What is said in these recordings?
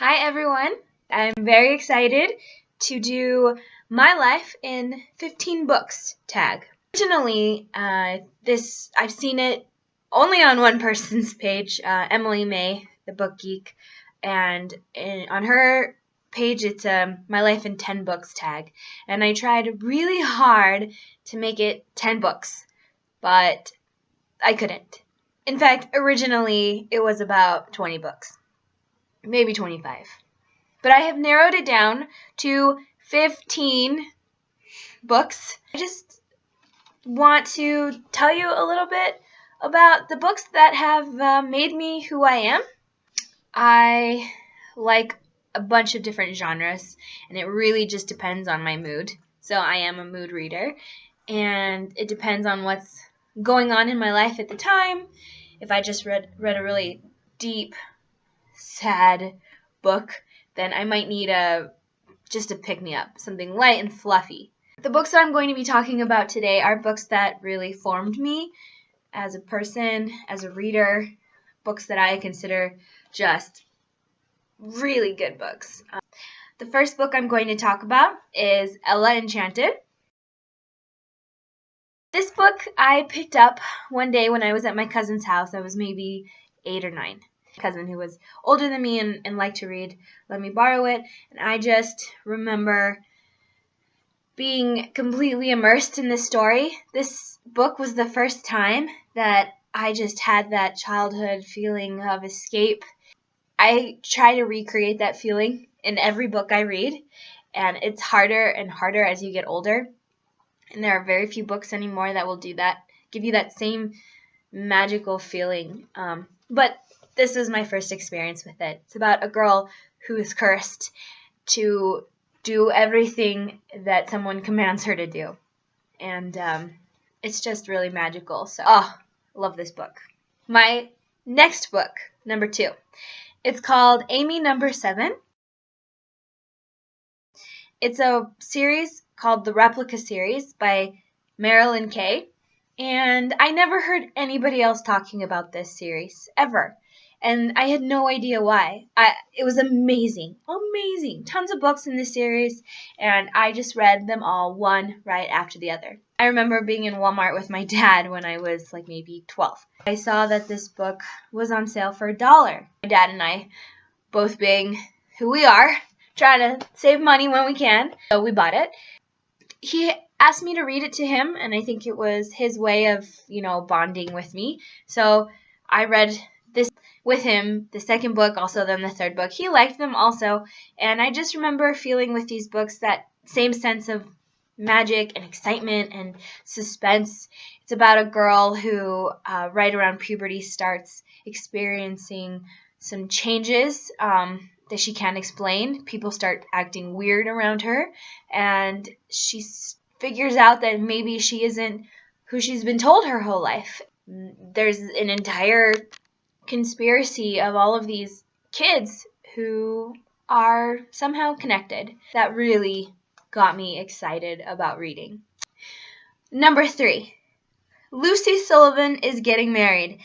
Hi everyone, I'm very excited to do my life in 15 books tag. Originally, I've seen it only on one person's page, Emily May, the Book Geek, and on her page it's my life in 10 books tag, and I tried really hard to make it 10 books, but I couldn't. In fact, originally it was about 20 books, maybe 25. But I have narrowed it down to 15 books. I just want to tell you a little bit about the books that have made me who I am. I like a bunch of different genres, and it really just depends on my mood. So I am a mood reader, and it depends on what's going on in my life at the time. If I just read a really deep, sad book, then I might need just a pick-me-up, something light and fluffy. The books that I'm going to be talking about today are books that really formed me as a person, as a reader, books that I consider just really good books. The first book I'm going to talk about is Ella Enchanted. This book I picked up one day when I was at my cousin's house. I was maybe 8 or 9. Cousin who was older than me and liked to read let me borrow it, and I just remember being completely immersed in this story. This book was the first time that I just had that childhood feeling of escape. I try to recreate that feeling in every book I read, and it's harder and harder as you get older, and there are very few books anymore that will do that, give you that same magical feeling. But this was my first experience with it. It's about a girl who is cursed to do everything that someone commands her to do. And it's just really magical. So, love this book. My next book, number 2. It's called Amy Number 7. It's a series called the Replica series by Marilyn Kay. And I never heard anybody else talking about this series, ever. And I had no idea why. It was amazing. Amazing. Tons of books in this series, and I just read them all one right after the other. I remember being in Walmart with my dad when I was like maybe 12. I saw that this book was on sale for $1. My dad and I, both being who we are, trying to save money when we can, so we bought it. He asked me to read it to him, and I think it was his way of, bonding with me. So I read this with him, the second book, also then the third book. He liked them also, and I just remember feeling with these books that same sense of magic and excitement and suspense. It's about a girl who, right around puberty, starts experiencing some changes that she can't explain. People start acting weird around her, and she figures out that maybe she isn't who she's been told her whole life. There's an entire conspiracy of all of these kids who are somehow connected. That really got me excited about reading. Number 3, Lucy Sullivan is Getting Married.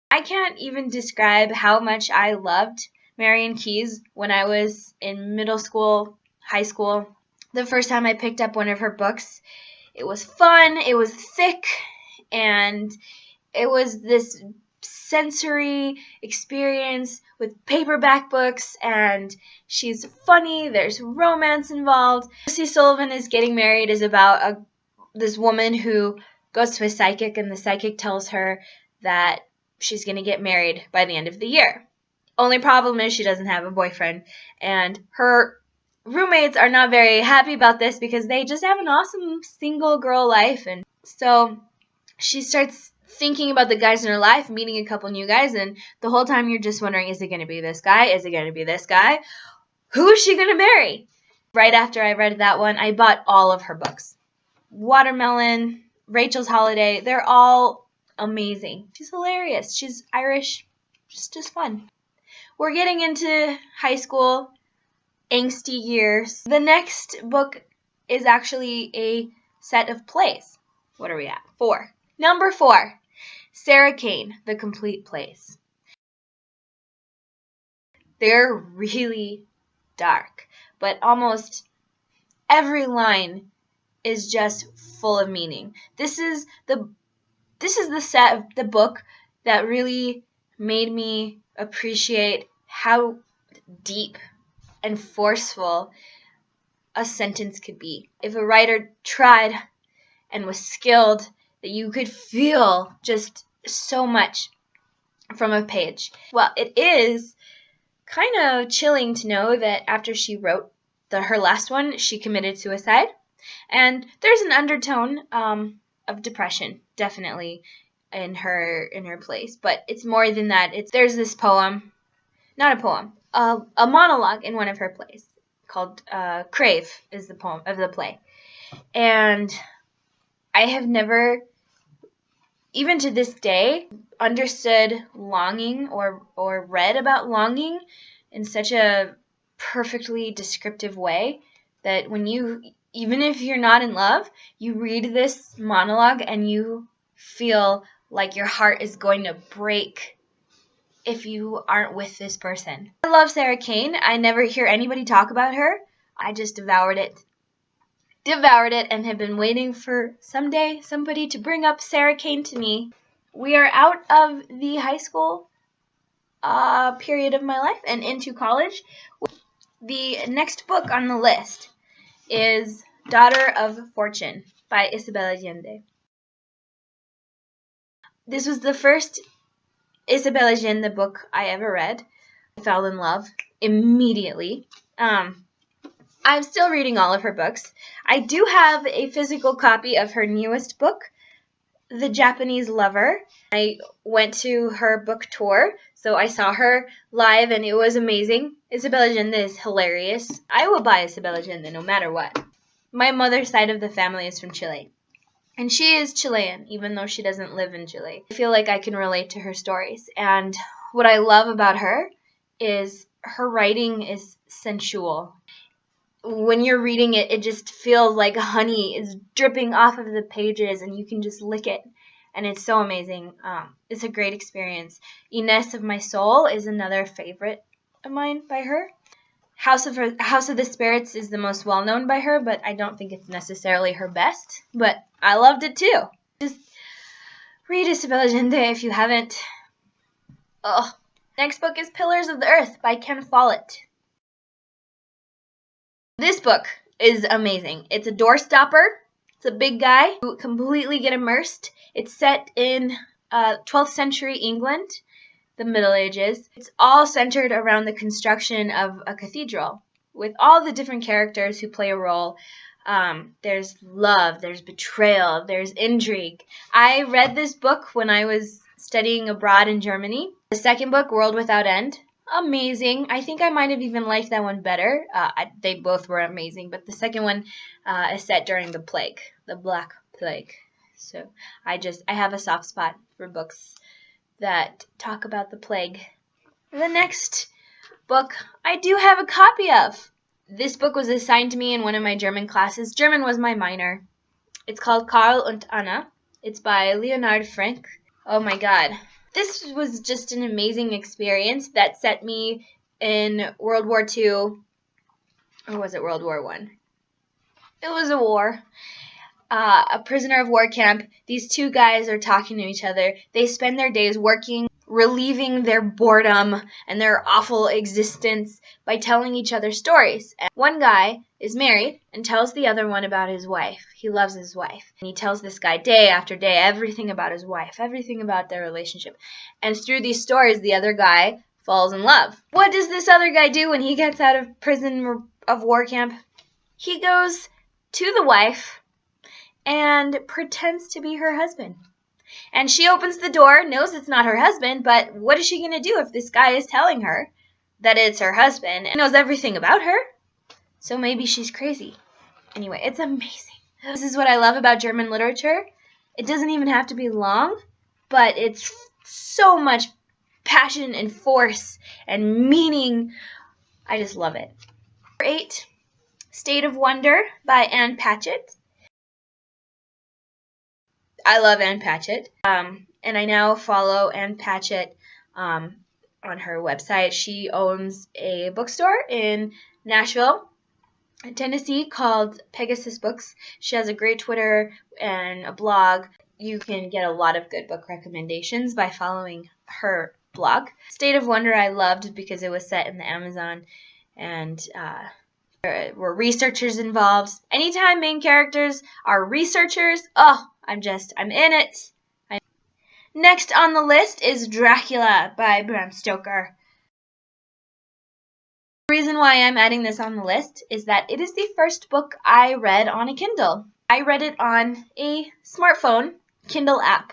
I can't even describe how much I loved Marian Keyes when I was in middle school, high school. The first time I picked up one of her books, it was fun, it was thick, and it was this sensory experience with paperback books, and she's funny, there's romance involved. Lucy Sullivan is Getting Married is about this woman who goes to a psychic, and the psychic tells her that she's going to get married by the end of the year. Only problem is she doesn't have a boyfriend, and her roommates are not very happy about this because they just have an awesome single girl life, and so she starts thinking about the guys in her life, meeting a couple new guys, and the whole time you're just wondering, is it going to be this guy? Is it going to be this guy? Who is she going to marry? Right after I read that one, I bought all of her books. Watermelon, Rachel's Holiday, they're all amazing. She's hilarious. She's Irish. Just fun. We're getting into high school, angsty years. The next book is actually a set of plays. What are we at? 4. Number 4, Sarah Kane, The Complete Plays. They're really dark, but almost every line is just full of meaning. This is the book that really made me appreciate how deep and forceful a sentence could be. If a writer tried and was skilled, that you could feel just so much from a page. Well, it is kind of chilling to know that after she wrote her last one, she committed suicide. And there's an undertone of depression, definitely, in her place. But it's more than that. There's this poem, not a poem, a monologue in one of her plays called Crave is the poem of the play. And I have never, even to this day, understood longing or read about longing in such a perfectly descriptive way that when you, even if you're not in love, you read this monologue and you feel like your heart is going to break if you aren't with this person. I love Sarah Kane. I never hear anybody talk about her. I just devoured it and have been waiting for someday somebody to bring up Sarah Kane to me. We are out of the high school period of my life and into college. The next book on the list is Daughter of Fortune by Isabel Allende. This was the first Isabel Allende book I ever read. I fell in love immediately. I'm still reading all of her books. I do have a physical copy of her newest book, The Japanese Lover. I went to her book tour, so I saw her live and it was amazing. Isabel Allende is hilarious. I will buy Isabel Allende no matter what. My mother's side of the family is from Chile, and she is Chilean, even though she doesn't live in Chile. I feel like I can relate to her stories, and what I love about her is her writing is sensual. When you're reading it, it just feels like honey is dripping off of the pages and you can just lick it. And it's so amazing. It's a great experience. Ines of My Soul is another favorite of mine by her. House of the Spirits is the most well-known by her, but I don't think it's necessarily her best. But I loved it too. Just read Isabel Allende if you haven't. Ugh. Next book is Pillars of the Earth by Ken Follett. This book is amazing. It's a doorstopper. It's a big guy who completely get immersed. It's set in 12th century England, the Middle Ages. It's all centered around the construction of a cathedral with all the different characters who play a role. There's love, there's betrayal, there's intrigue. I read this book when I was studying abroad in Germany. The second book, World Without End. Amazing. I think I might have even liked that one better. They both were amazing, but the second one is set during the plague, the Black Plague. So I have a soft spot for books that talk about the plague. The next book I do have a copy of. This book was assigned to me in one of my German classes. German was my minor. It's called Karl und Anna. It's by Leonard Frank. Oh my God. This was just an amazing experience that set me in World War II, or was it World War I? It was a war. A prisoner of war camp. These two guys are talking to each other. They spend their days working, relieving their boredom and their awful existence by telling each other stories. And one guy is married and tells the other one about his wife. He loves his wife. And he tells this guy day after day everything about his wife, everything about their relationship. And through these stories, the other guy falls in love. What does this other guy do when he gets out of prison of war camp? He goes to the wife and pretends to be her husband. And she opens the door, knows it's not her husband, but what is she going to do if this guy is telling her that it's her husband and knows everything about her? So maybe she's crazy. Anyway, it's amazing. This is what I love about German literature. It doesn't even have to be long, but it's so much passion and force and meaning. I just love it. Number 8, State of Wonder by Anne Patchett. I love Anne Patchett, and I now follow Anne Patchett on her website. She owns a bookstore in Nashville, Tennessee, called Pegasus Books. She has a great Twitter and a blog. You can get a lot of good book recommendations by following her blog. State of Wonder I loved because it was set in the Amazon, and there were researchers involved. Anytime main characters are researchers, I'm in it. Next on the list is Dracula by Bram Stoker. The reason why I'm adding this on the list is that it is the first book I read on a Kindle. I read it on a smartphone Kindle app,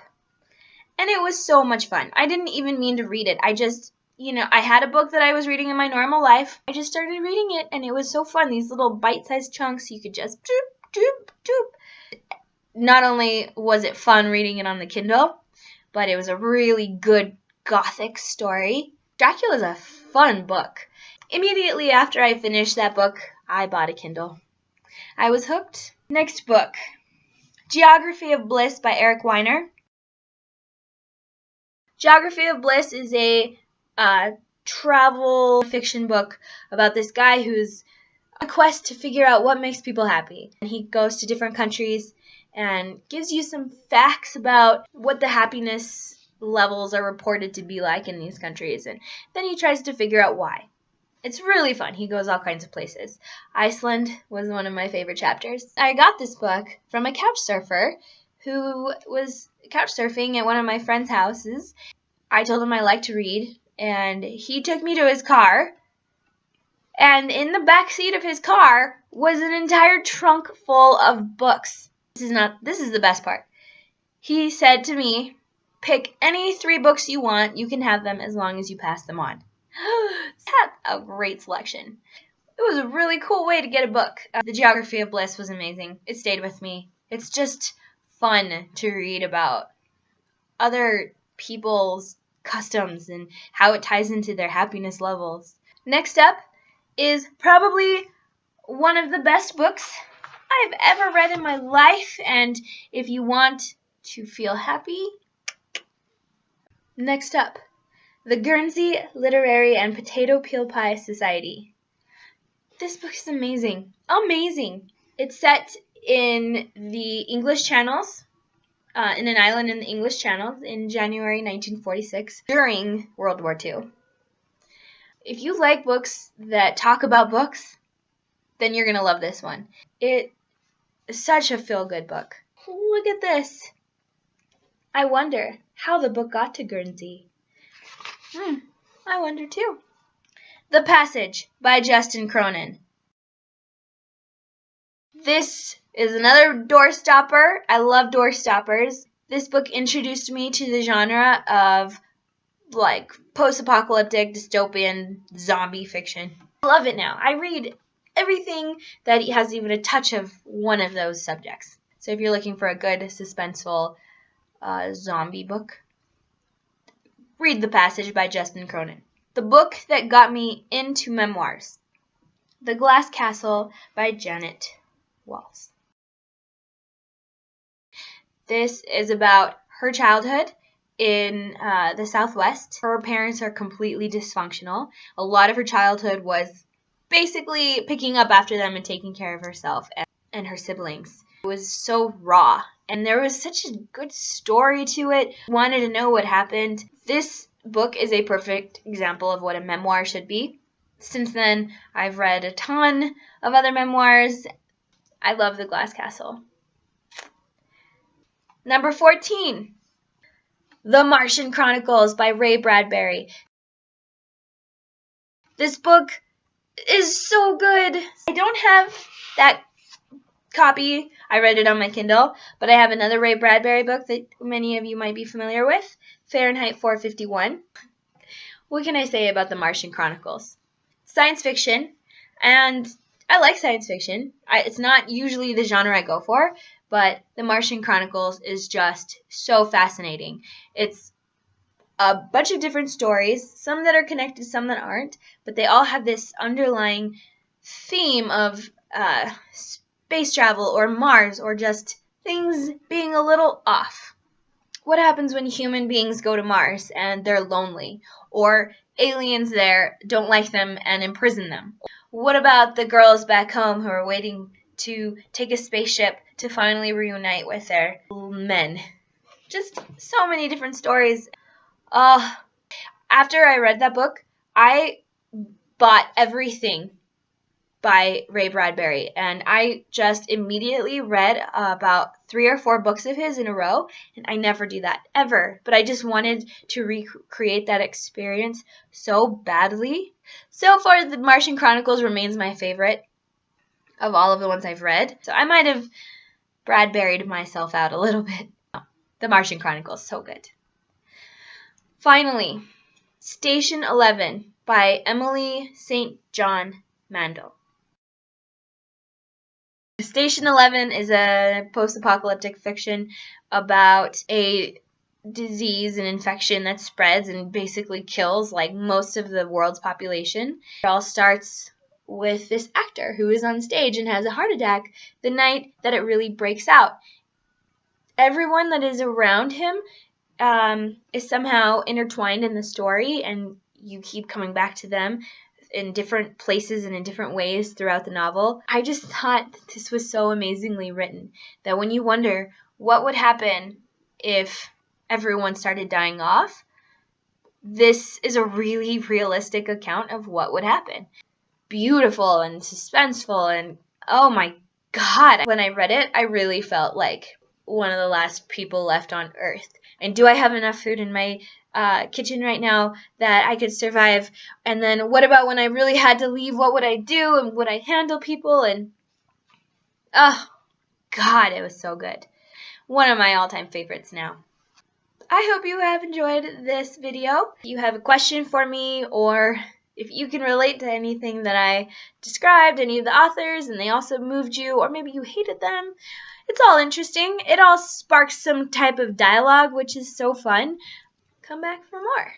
and it was so much fun. I didn't even mean to read it. I had a book that I was reading in my normal life. I just started reading it, and it was so fun. These little bite-sized chunks, you could just doop, doop, doop. Not only was it fun reading it on the Kindle, but it was a really good gothic story. Dracula is a fun book. Immediately after I finished that book, I bought a Kindle. I was hooked. Next book, Geography of Bliss by Eric Weiner. Geography of Bliss is a travel fiction book about this guy who's on a quest to figure out what makes people happy. And he goes to different countries and gives you some facts about what the happiness levels are reported to be like in these countries. And then he tries to figure out why. It's really fun. He goes all kinds of places. Iceland was one of my favorite chapters. I got this book from a couch surfer who was couch surfing at one of my friend's houses. I told him I like to read, and he took me to his car, and in the back seat of his car was an entire trunk full of books. This is the best part. He said to me, pick any 3 books you want. You can have them as long as you pass them on. That's a great selection. It was a really cool way to get a book. The Geography of Bliss was amazing. It stayed with me. It's just fun to read about other people's customs and how it ties into their happiness levels. Next up is probably one of the best books I've ever read in my life, and if you want to feel happy, next up, The Guernsey Literary and Potato Peel Pie Society. This book is amazing. Amazing! It's set in the English Channels, in an island in the English Channel in January 1946 during World War II. If you like books that talk about books, then you're going to love this one. It is such a feel-good book. Look at this. I wonder how the book got to Guernsey. I wonder too. The Passage by Justin Cronin. This is another doorstopper. I love doorstoppers. This book introduced me to the genre of post-apocalyptic, dystopian, zombie fiction. I love it now. I read everything that has even a touch of one of those subjects. So if you're looking for a good, suspenseful zombie book, read The Passage by Justin Cronin. The book that got me into memoirs, The Glass Castle by Janet Walls. This is about her childhood in the Southwest. Her parents are completely dysfunctional. A lot of her childhood was basically picking up after them and taking care of herself and her siblings. It was so raw, and there was such a good story to it. I wanted to know what happened. This book is a perfect example of what a memoir should be. Since then, I've read a ton of other memoirs. I love The Glass Castle. Number 14, The Martian Chronicles by Ray Bradbury. This book is so good. I don't have that copy. I read it on my Kindle, but I have another Ray Bradbury book that many of you might be familiar with, Fahrenheit 451. What can I say about The Martian Chronicles? Science fiction, and I like science fiction. It's not usually the genre I go for, but The Martian Chronicles is just so fascinating. It's a bunch of different stories, some that are connected, some that aren't, but they all have this underlying theme of space travel or Mars or just things being a little off. What happens when human beings go to Mars and they're lonely? Or aliens there don't like them and imprison them? What about the girls back home who are waiting to take a spaceship to finally reunite with their men? Just so many different stories. After I read that book, I bought everything by Ray Bradbury, and I just immediately read about 3 or 4 books of his in a row, and I never do that ever, but I just wanted to recreate that experience so badly. So far, The Martian Chronicles remains my favorite of all of the ones I've read, so I might have Bradburied myself out a little bit. The Martian Chronicles, so good. Finally, Station 11 by Emily St. John Mandel. Station 11 is a post-apocalyptic fiction about a disease and infection that spreads and basically kills like most of the world's population. It all starts with this actor who is on stage and has a heart attack the night that it really breaks out. Everyone that is around him is somehow intertwined in the story, and you keep coming back to them in different places and in different ways throughout the novel. I just thought that this was so amazingly written that when you wonder what would happen if everyone started dying off, this is a really realistic account of what would happen. Beautiful and suspenseful, and oh my god, when I read it, I really felt like one of the last people left on Earth. And do I have enough food in my kitchen right now that I could survive? And then what about when I really had to leave? What would I do? And would I handle people? And oh god, it was so good. One of my all-time favorites now. I hope you have enjoyed this video. If you have a question for me, or if you can relate to anything that I described, any of the authors, and they also moved you, or maybe you hated them, it's all interesting. It all sparks some type of dialogue, which is so fun. Come back for more.